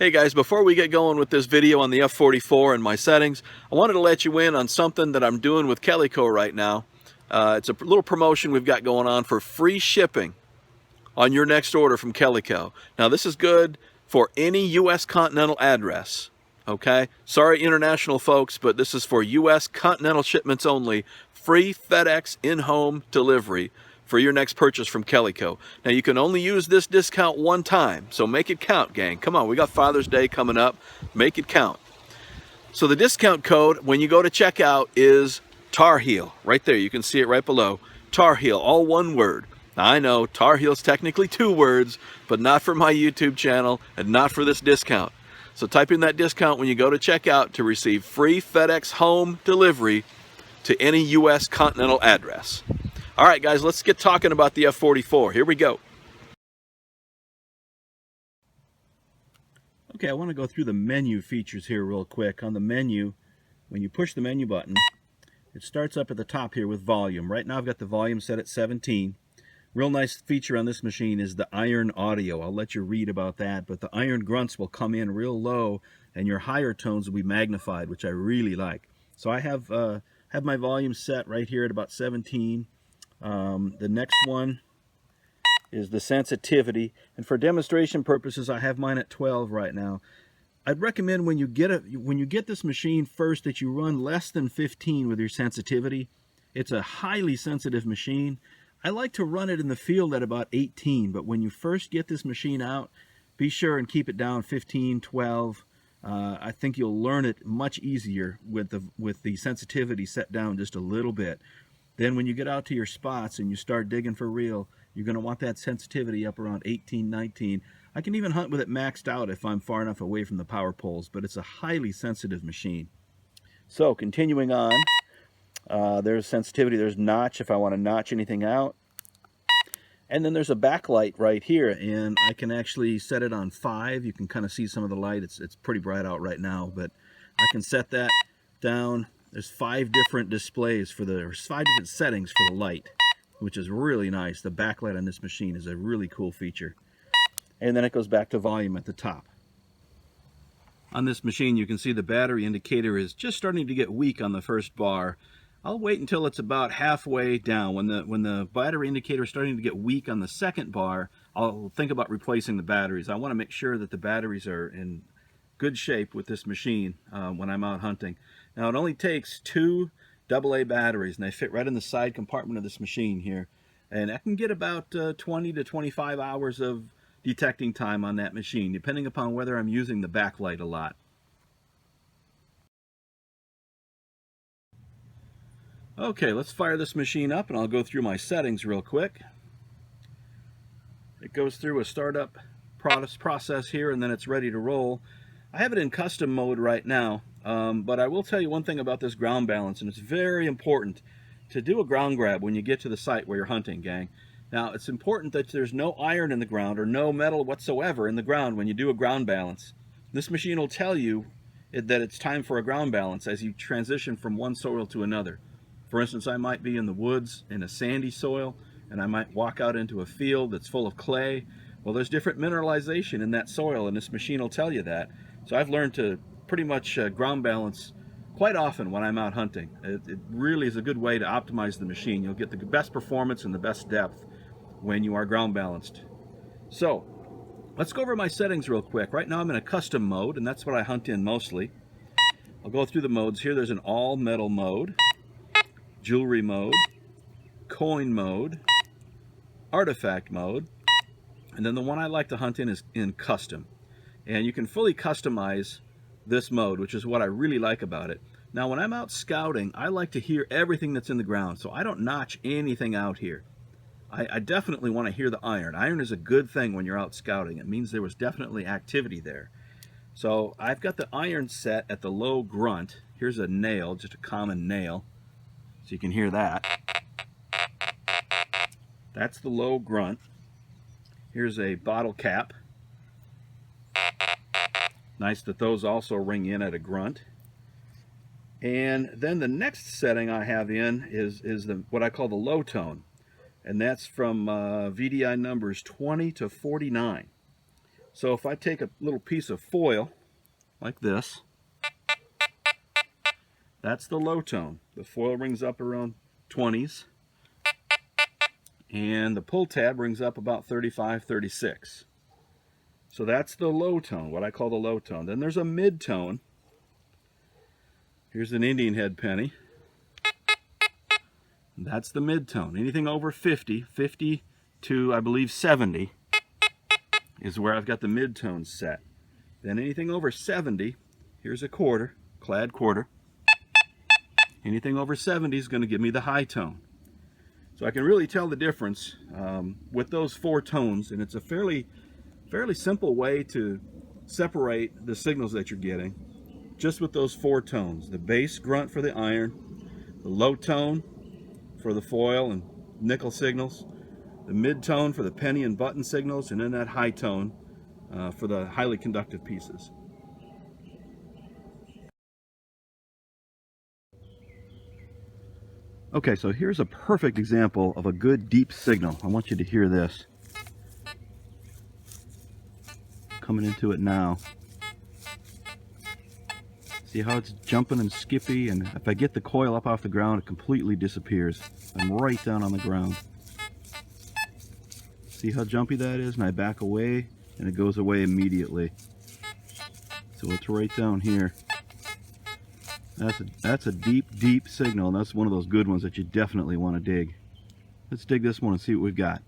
Hey guys, before we get going with this video on the F44 and my settings, I wanted to let you in on something that I'm doing with Calico right now. It's a little promotion we've got going on for free shipping on your next order from Calico. Now this is good for any U.S. continental address, okay? Sorry international folks, but this is for U.S. continental shipments only. Free FedEx in-home delivery for your next purchase from Calico. Now you can only use this discount one time, so make it count, gang. Come on, we got Father's Day coming up. Make it count. So the discount code when you go to checkout is Tarheel. Right there, you can see it right below. Tarheel, all one word. Now I know Tarheel's technically two words, but not for my YouTube channel and not for this discount. So type in that discount when you go to checkout to receive free FedEx home delivery to any U.S. continental address. All right, guys, let's get talking about the F44. Here we go. Okay, I want to go through the menu features here real quick. On the menu, when you push the menu button, it starts up at the top here with volume. Right now I've got the volume set at 17. Real nice feature on this machine is the iron audio. I'll let you read about that, but the iron grunts will come in real low and your higher tones will be magnified, which I really like. So I have my volume set right here at about 17. The next one is the sensitivity, and for demonstration purposes I have mine at 12 right now. I'd recommend when you get this machine first that you run less than 15 with your sensitivity. It's a highly sensitive machine. I like to run it in the field at about 18, but when you first get this machine out, be sure and keep it down 15, 12. I think you'll learn it much easier with the sensitivity set down just a little bit. Then when you get out to your spots and you start digging for real, you're going to want that sensitivity up around 18, 19. I can even hunt with it maxed out if I'm far enough away from the power poles, but it's a highly sensitive machine. So continuing on, there's sensitivity, there's notch if I want to notch anything out. And then there's a backlight right here, and I can actually set it on 5. You can kind of see some of the light. It's pretty bright out right now, but I can set that down. There's 5 different displays there's 5 different settings for the light, which is really nice. The backlight on this machine is a really cool feature. And then it goes back to volume at the top. On this machine, you can see the battery indicator is just starting to get weak on the first bar. I'll wait until it's about halfway down. When the battery indicator is starting to get weak on the second bar, I'll think about replacing the batteries. I want to make sure that the batteries are in good shape with this machine when I'm out hunting. Now it only takes 2 AA batteries, and they fit right in the side compartment of this machine here. And I can get about 20 to 25 hours of detecting time on that machine, depending upon whether I'm using the backlight a lot. Okay, let's fire this machine up and I'll go through my settings real quick. It goes through a startup process here and then it's ready to roll. I have it in custom mode right now, but I will tell you one thing about this ground balance, and it's very important to do a ground grab when you get to the site where you're hunting, gang. Now, it's important that there's no iron in the ground or no metal whatsoever in the ground when you do a ground balance. This machine will tell you that it's time for a ground balance as you transition from one soil to another. For instance, I might be in the woods in a sandy soil, and I might walk out into a field that's full of clay. Well, there's different mineralization in that soil, and this machine will tell you that. So I've learned to pretty much ground balance quite often when I'm out hunting. It really is a good way to optimize the machine. You'll get the best performance and the best depth when you are ground balanced. So let's go over my settings real quick. Right now I'm in a custom mode, and that's what I hunt in mostly. I'll go through the modes here. There's an all metal mode, jewelry mode, coin mode, artifact mode, and then the one I like to hunt in is in custom. And you can fully customize this mode, which is what I really like about it. Now when I'm out scouting, I like to hear everything that's in the ground, so I don't notch anything out here. I definitely want to hear the iron. Iron is a good thing when you're out scouting. It means there was definitely activity there. So I've got the iron set at the low grunt. Here's a nail, just a common nail, so you can hear that. That's the low grunt. Here's a bottle cap. Nice that those also ring in at a grunt. And then the next setting I have in is what I call the low tone. And that's from VDI numbers 20 to 49. So if I take a little piece of foil like this, that's the low tone. The foil rings up around 20s, and the pull tab rings up about 35, 36. So that's the low tone, what I call the low tone. Then there's a mid tone. Here's an Indian head penny. That's the mid tone. Anything over 50 to I believe 70 is where I've got the mid tone set. Then anything over 70, here's a quarter, clad quarter. Anything over 70 is going to give me the high tone. So I can really tell the difference with those four tones, and it's a fairly simple way to separate the signals that you're getting just with those four tones. The bass grunt for the iron, the low tone for the foil and nickel signals, the mid tone for the penny and button signals, and then that high tone for the highly conductive pieces. Okay, so here's a perfect example of a good deep signal. I want you to hear this. Coming into it now. See how it's jumping and skippy, and if I get the coil up off the ground, it completely disappears. I'm right down on the ground. See how jumpy that is? And I back away, and it goes away immediately. So it's right down here. That's a deep signal, and that's one of those good ones that you definitely want to dig. Let's dig this one and see what we've got.